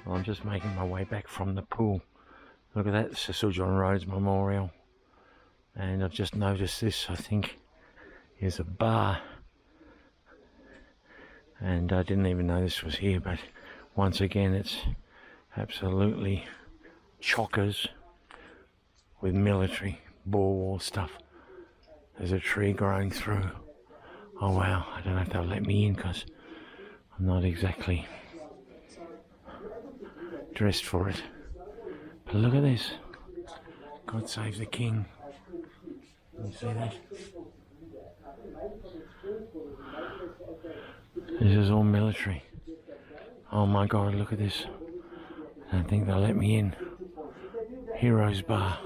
Well, I'm just making my way back from the pool. Look at that, Cecil John Rhodes Memorial. And I've just noticed this, I think, is a bar. And I didn't even know this was here, but once again it's absolutely chockers with military Boer War stuff. There's a tree growing through. Oh wow, I don't know if they'll let me in because I'm not exactly dressed for it. But look at this. God save the king. You see that? This is all military. Oh my God, look at this. I don't think they'll let me in. Heroes Bar.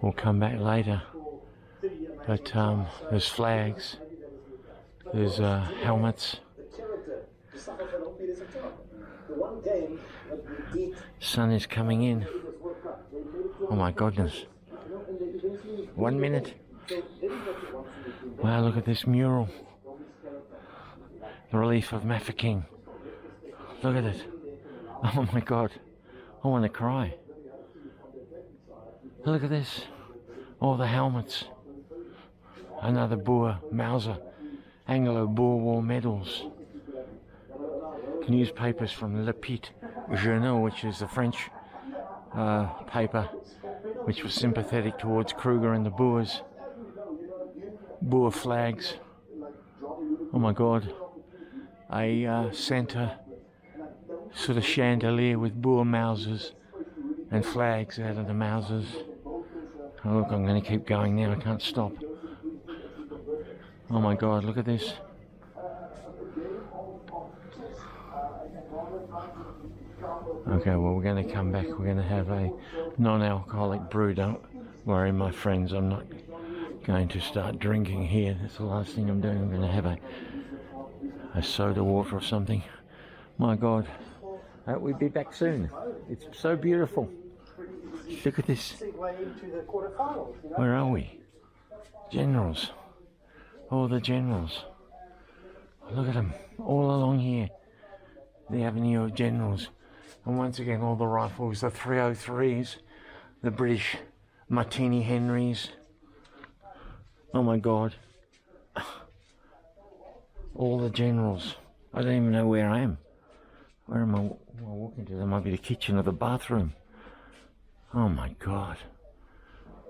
We'll come back later. But there's flags. There's helmets. Sun is coming in. Oh my goodness. 1 minute. Wow, look at this mural. The relief of Mafeking. Look at it. Oh my God. I want to cry. Look at this. All the helmets. Another Boer Mauser. Anglo Boer War medals. Newspapers from Leopard Journal, which is the French paper, which was sympathetic towards Kruger and the Boers. Boer flags. Oh my God. A centre sort of chandelier with Boer Mausers and flags out of the Mausers. Oh look, I'm going to keep going now, I can't stop. Oh my God, look at this. Okay, well we're going to come back, we're going to have a non-alcoholic brew. Don't worry my friends, I'm not going to start drinking here. That's the last thing I'm doing. I'm going to have a soda water or something. My God, we'll be back soon. It's so beautiful. Look at this. Where are we? Generals. All the generals. Look at them, all along here. The avenue of generals. And once again, all the rifles, the 303s, the British Martini Henrys. Oh my God. All the generals. I don't even know where I am. Where am I walking to? There might be the kitchen or the bathroom. Oh my God.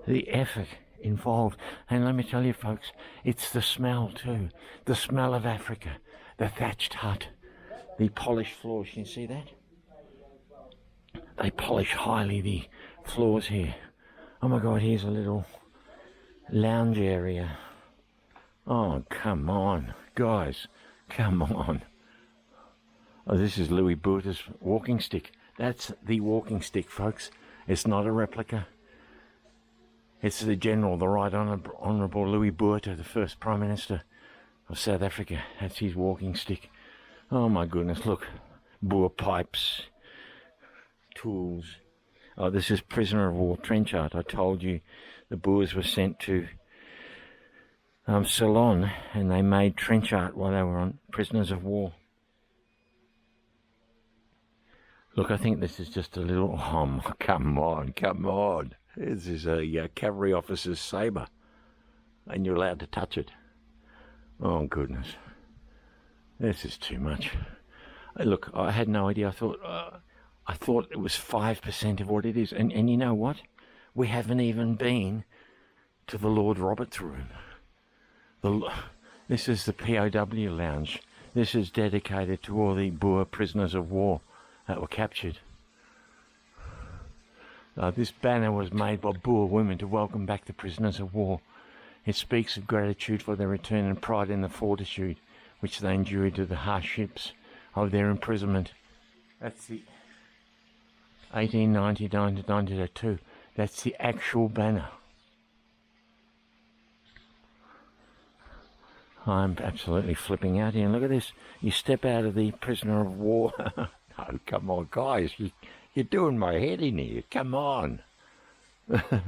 The effort involved. And let me tell you folks, it's the smell too. The smell of Africa. The thatched hut. The polished floors. Can you see that? They polish highly the floors here. Oh my God, here's a little lounge area. Oh, come on, guys, come on. Oh, this is Louis Botha's walking stick. That's the walking stick, folks. It's not a replica. It's the General, the Right Honourable Louis Botha, the first Prime Minister of South Africa. That's his walking stick. Oh my goodness, look. Boer pipes. Tools. Oh, this is prisoner of war trench art. I told you the Boers were sent to Ceylon and they made trench art while they were on prisoners of war. Look, I think this is just a little... Oh, come on, come on. This is a cavalry officer's sabre and you're allowed to touch it. Oh, goodness. This is too much. Look, I had no idea. I thought it was 5% of what it is. And you know what? We haven't even been to the Lord Roberts room. This is the POW lounge. This is dedicated to all the Boer prisoners of war that were captured. This banner was made by Boer women to welcome back the prisoners of war. It speaks of gratitude for their return and pride in the fortitude which they endured to the hardships of their imprisonment. That's the 1899 to 1902. That's the actual banner. I'm absolutely flipping out here. And look at this. You step out of the prisoner of war. Oh, come on, guys. You're doing my head in here. Come on. The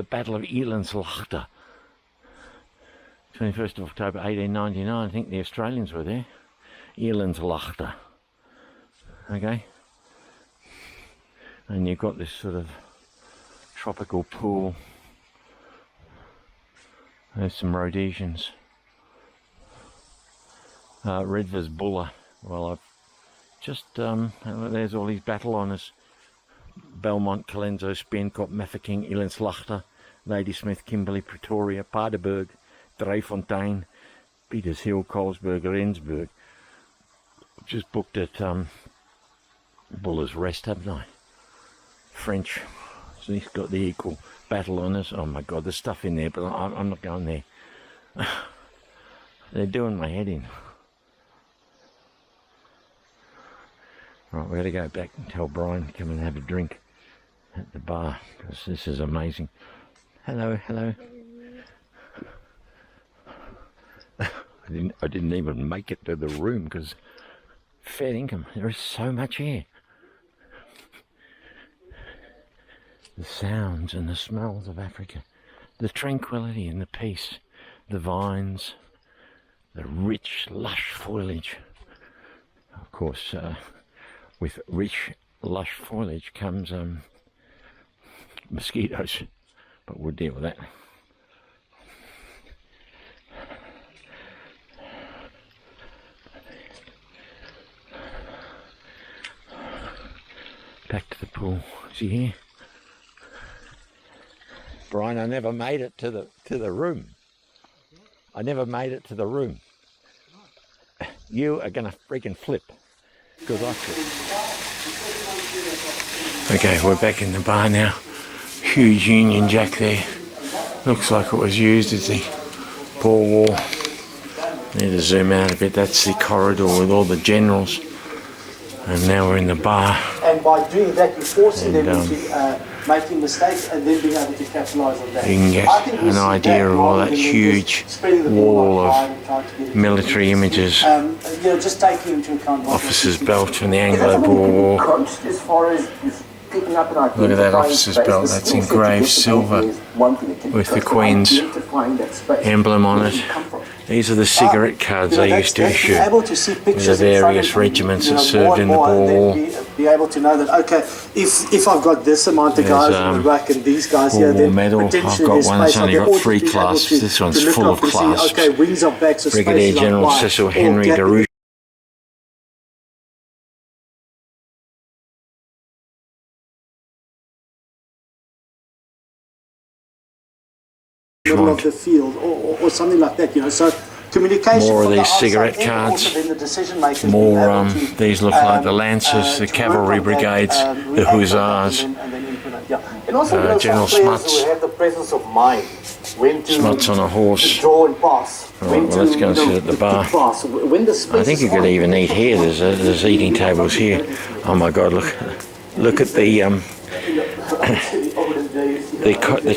Battle of Elandslaagte. 21st of October 1899. I think the Australians were there. Elandslachter. Okay? And you've got this sort of tropical pool. There's some rhodesians. Redvers buller. Well, I've just, there's all these battle honours. Belmont, Colenso, Spienkop, Mafeking, Elandslachter, Ladysmith, Kimberley, Pretoria, Paardeberg, Driefontein, Peters Hill, Colesberg, Rensburg. Just booked at Buller's Rest, haven't I? French. So he's got the equal battle honours. Oh my God, there's stuff in there, but I'm not going there. They're doing my head in. Right, we're going to go back and tell Brian to come and have a drink at the bar, because this is amazing. Hello, hello. I didn't even make it to the room because fair income. There is so much here. The sounds and the smells of Africa, the tranquility and the peace, the vines, the rich, lush foliage. Of course, with rich, lush foliage comes mosquitoes, but we'll deal with that. Back to the pool. Is he here? Brian, I never made it to the room. I never made it to the room. You are gonna freaking flip. Good luck. Okay, we're back in the bar now. Huge Union Jack there. Looks like it was used as the Boer War. Need to zoom out a bit. That's the corridor with all the generals. And now we're in the bar. And by doing that, you're forcing them into making mistakes and then being able to capitalise on that. You can get an idea of all that huge wall of military images. Just taking into account officer's belt from the Anglo Boer War. Look at that officer's belt, that's engraved silver with the Queen's emblem on it. These are the cigarette cards they used to issue with the various regiments that served in the Boer War. Be able to know that, okay, if I've got this amount of guys in the rack and these guys here, then medal. I've got one that's only got 3 clasps. This one's full of clasps. Okay, wings are back, so Brigadier General Cecil Henry de Rouge. Middle of the field or something like that, you know. So communication. More of these cigarette cards. More these look like the Lancers, the cavalry brigades, the Hussars. General Smuts. Smuts on a horse. Alright, well, let's go and sit at the bar. I think you could even eat here. There's eating tables here. Oh my God! Look at the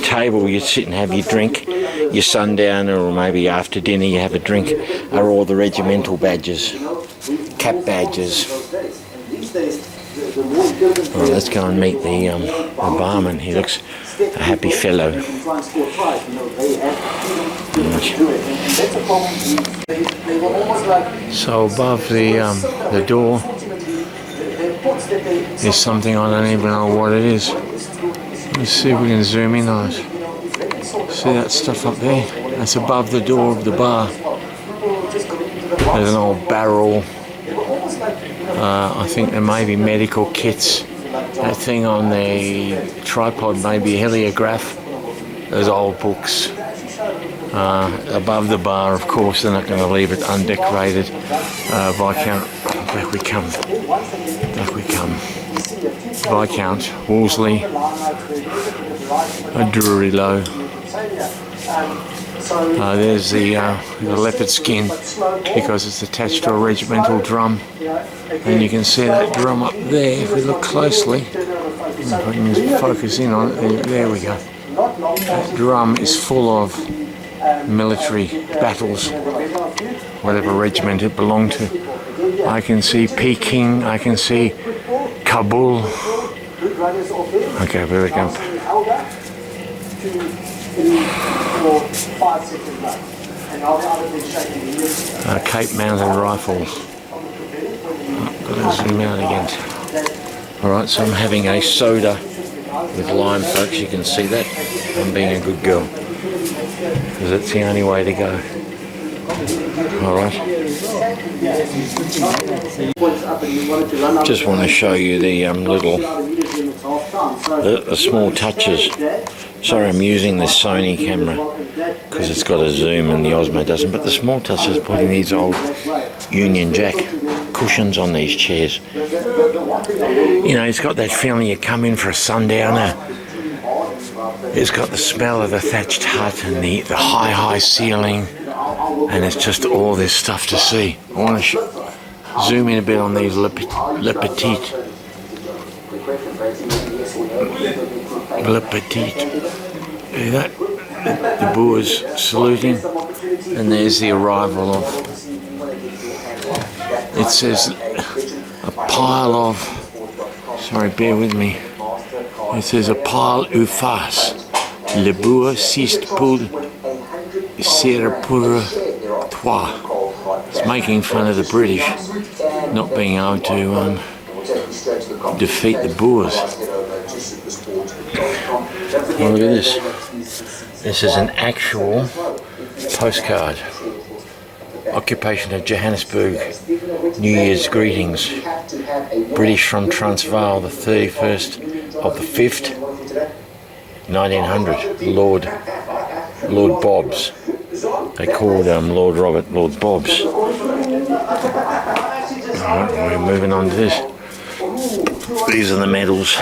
table you sit and have your drink, your sundowner, or maybe after dinner you have a drink, are all the regimental badges, cap badges. Well, let's go and meet the barman. He looks a happy fellow. So above the door is something I don't even know what it is. Let's see if we can zoom in on it. See that stuff up there? That's above the door of the bar. There's an old barrel. I think there may be medical kits. That thing on the tripod may be a heliograph. There's old books. Above the bar, of course, they're not going to leave it undecorated. Viscount, back we come. Back we come. Viscount Wolseley, a Drury Low. There's the leopard skin because it's attached to a regimental drum, and you can see that drum up there if we look closely. If I can just focus in on it, there we go. That drum is full of military battles, whatever regiment it belonged to. I can see Peking, I can see Kabul. Okay, here we go. Cape Mounted Rifles. Gotta zoom out again. Alright, so I'm having a soda with lime, folks. You can see that. I'm being a good girl. Because it's the only way to go. Alright. Just want to show you the the small touches. Sorry, I'm using the Sony camera because it's got a zoom and the Osmo doesn't, but the small touches, putting these old Union Jack cushions on these chairs. You know, it's got that feeling you come in for a sundowner. It's got the smell of the thatched hut and the high ceiling, and it's just all this stuff to see. I want to zoom in a bit on these Le Petit. See that? The Boers saluting, and there's the arrival of, it says a pile of, sorry, bear with me, it says a pile ou face, le Boer sist pour ser pour toi. It's making fun of the British not being able to defeat the Boers. Oh, look at this. This is an actual postcard. Occupation of Johannesburg, New Year's greetings. British from Transvaal, the 31st of the 5th, 1900. Lord Bobs. They called Lord Robert Lord Bobs. Alright, we're moving on to this. These are the medals.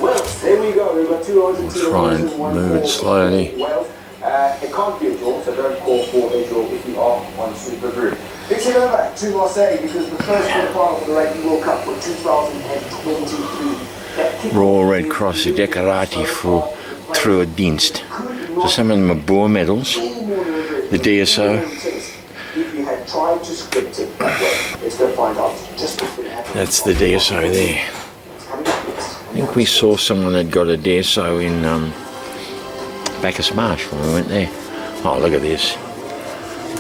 We'll try and move it slowly. It can't be a draw, so don't call for a draw if you are one super group. Let's head over to Marseille because the first quarterfinal of the Rugby World Cup for 2023. Royal Red Cross decorati voor trouwe dienst. So some of them are Boer medals. The DSO. That's the DSO there. I think we saw someone that got a DSO in Bacchus Marsh when we went there. Oh, look at this.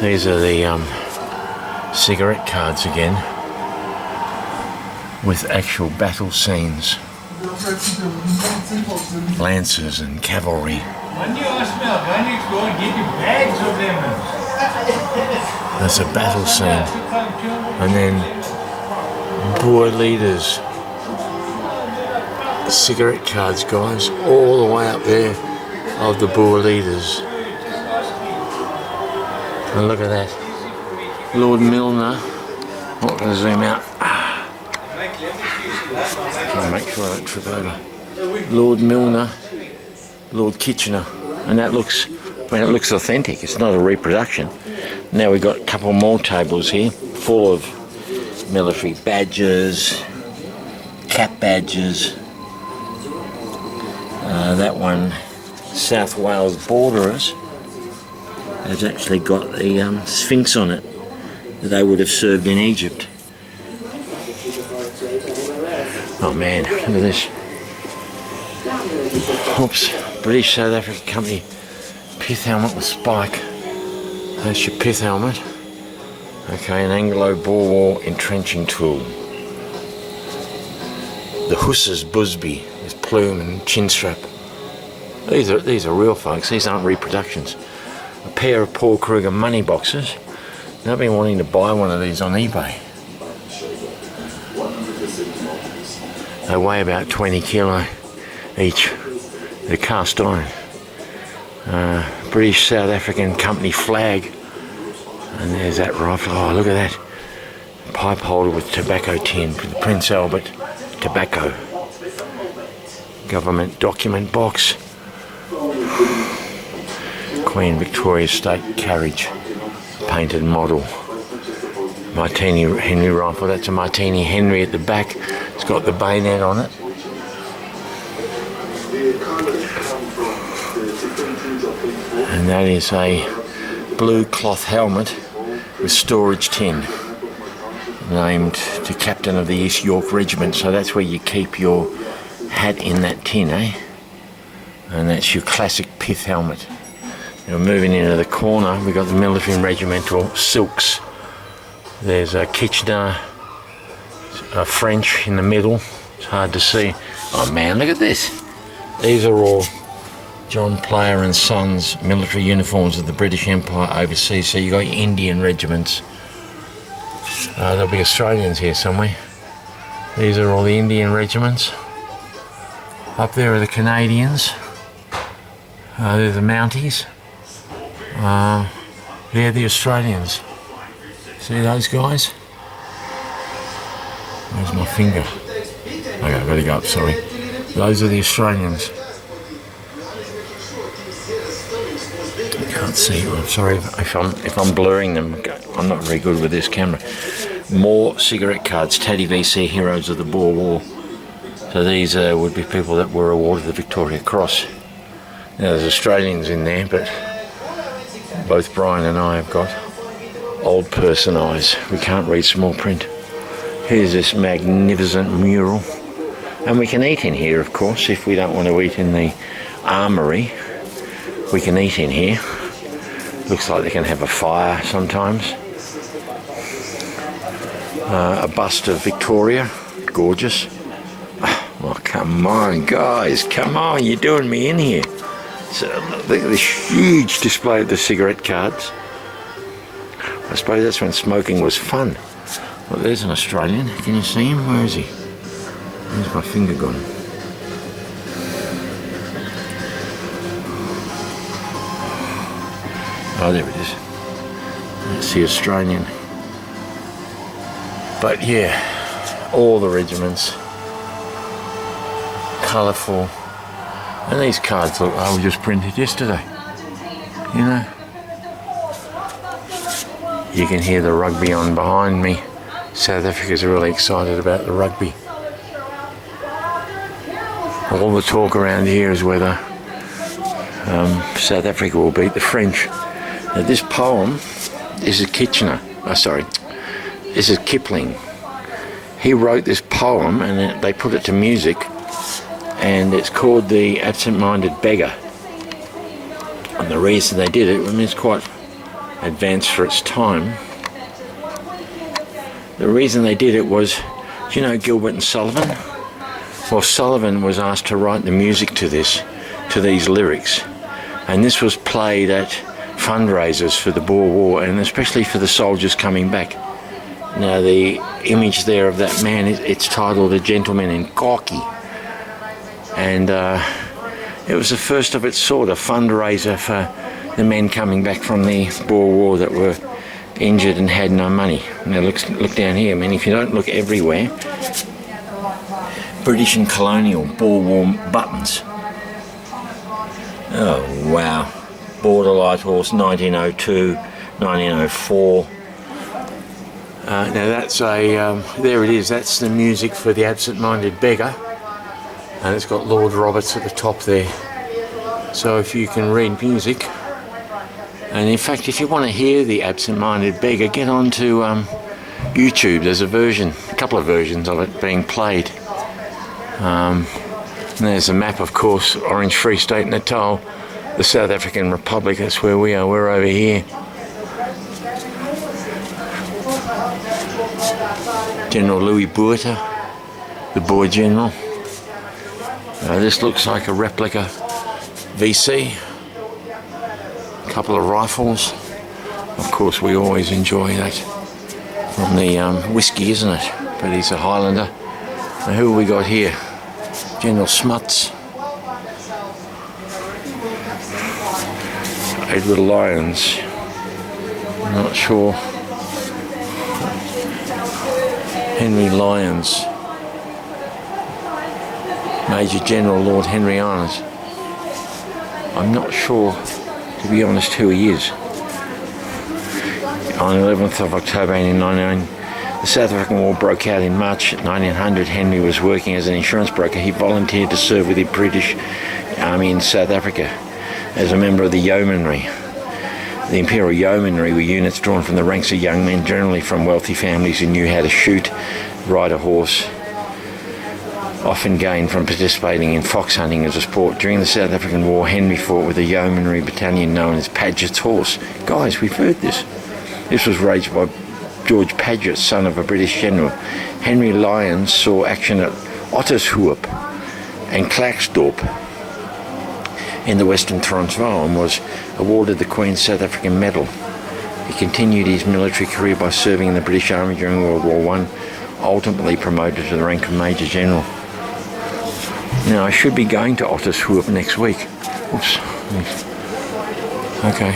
These are the cigarette cards again with actual battle scenes. Lancers and cavalry. That's a battle scene. And then Boer leaders. Cigarette cards, guys, all the way up there of the Boer leaders. And look at that. Lord Milner. I'm not going to zoom out. Try and make sure I don't trip over. Lord Milner, Lord Kitchener. And that looks, it looks authentic. It's not a reproduction. Now we've got a couple more tables here full of military badges, cap badges. That one, South Wales Borderers, has actually got the Sphinx on it that they would have served in Egypt. Oh man, look at this. Oops, British South African Company Pith Helmet with spike. That's your Pith Helmet. Okay, an Anglo Boer War entrenching tool. The Hussars Busby with plume and chin strap. These are real, folks. These aren't reproductions. A pair of Paul Kruger money boxes. I've been wanting to buy one of these on eBay. They weigh about 20 kilo each. They're cast iron. British South African Company flag. And there's that rifle. Oh, look at that. Pipe holder with tobacco tin. Prince Albert tobacco. Government document box. Queen Victoria State carriage. Painted model. Martini Henry rifle. That's a Martini Henry at the back. It's got the bayonet on it. And that is a blue cloth helmet with storage tin, named to Captain of the East York Regiment. So that's where you keep your hat in that tin, eh? And that's your classic Pith helmet. Now moving into the corner, we've got the military and regimental silks. There's a Kitchener, a French in the middle. It's hard to see. Oh man, look at this. These are all John Player and Sons military uniforms of the British Empire overseas. So you got your Indian regiments. There'll be Australians here somewhere. These are all the Indian regiments. Up there are the Canadians. They're the Mounties. They're the Australians. See those guys? Where's my finger? Okay, I've got to go up, sorry. Those are the Australians. I can't see. I'm sorry if I'm blurring them. I'm not very good with this camera. More cigarette cards. Taddy VC Heroes of the Boer War. So these would be people that were awarded the Victoria Cross. Now there's Australians in there, but both Brian and I have got old person eyes. We can't read small print. Here's this magnificent mural. And we can eat in here, of course, if we don't want to eat in the armoury. We can eat in here. Looks like they can have a fire sometimes. A bust of Victoria. Gorgeous. Oh, come on, guys. Come on, you're doing me in here. So, look at this huge display of the cigarette cards. I suppose that's when smoking was fun. Well, there's an Australian. Can you see him? Where is he? Where's my finger gone? Oh, there it is. That's the Australian. But yeah, all the regiments. Colourful. And these cards look, I was just printed yesterday. You know. You can hear the rugby on behind me. South Africa's really excited about the rugby. All the talk around here is whether South Africa will beat the French. Now this poem, this is Kitchener. Oh, sorry. This is Kipling. He wrote this poem and they put it to music, and it's called The Absent-Minded Beggar. And the reason they did it, I mean, it's quite advanced for its time. The reason they did it was, do you know Gilbert and Sullivan? Well, Sullivan was asked to write the music to these lyrics, and this was played at fundraisers for the Boer War, and especially for the soldiers coming back. Now the image there of that man, it's titled A Gentleman in Khaki, and it was the first of its sort, a fundraiser for the men coming back from the Boer War that were injured and had no money. Now look down here. I mean, if you don't look everywhere, British and colonial Boer War buttons. Oh wow. Border Light Horse 1902, 1904. Now that's a, there it is, that's the music for The Absent-Minded Beggar, and it's got Lord Roberts at the top there. So if you can read music, and in fact if you want to hear The Absent-Minded Beggar, get onto YouTube. There's a couple of versions of it being played. And there's a map, of course, Orange Free State Natal, the South African Republic. That's where we are. We're over here. General Louis Botha, the Boer General. This looks like a replica VC. A couple of rifles. Of course, we always enjoy that from the whiskey, isn't it? But he's a Highlander. Now, who have we got here? General Smuts. Edward Lyons. I'm not sure. Henry Lyons. Major General Lord Henry Lyons. I'm not sure, to be honest, who he is. On 11th of October 1899, the South African War broke out in March 1900. Henry was working as an insurance broker. He volunteered to serve with the British Army in South Africa as a member of the Yeomanry. The Imperial Yeomanry were units drawn from the ranks of young men, generally from wealthy families who knew how to shoot, ride a horse, often gained from participating in fox hunting as a sport. During the South African War, Henry fought with a Yeomanry battalion known as Paget's Horse. Guys, we've heard this. This was waged by George Paget, son of a British general. Henry Lyons saw action at Ottershoop and Klerksdorp in the Western Transvaal and was awarded the Queen's South African Medal. He continued his military career by serving in the British Army during World War I, ultimately promoted to the rank of Major General. Now I should be going to Ottershoop next week. Oops. Okay.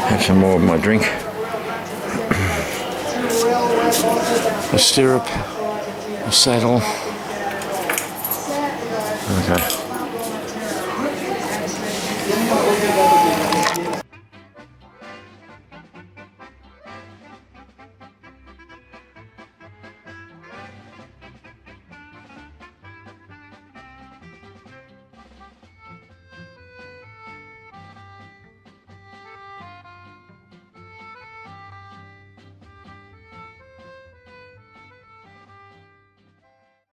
Have some more of my drink. A stirrup, a saddle. Okay.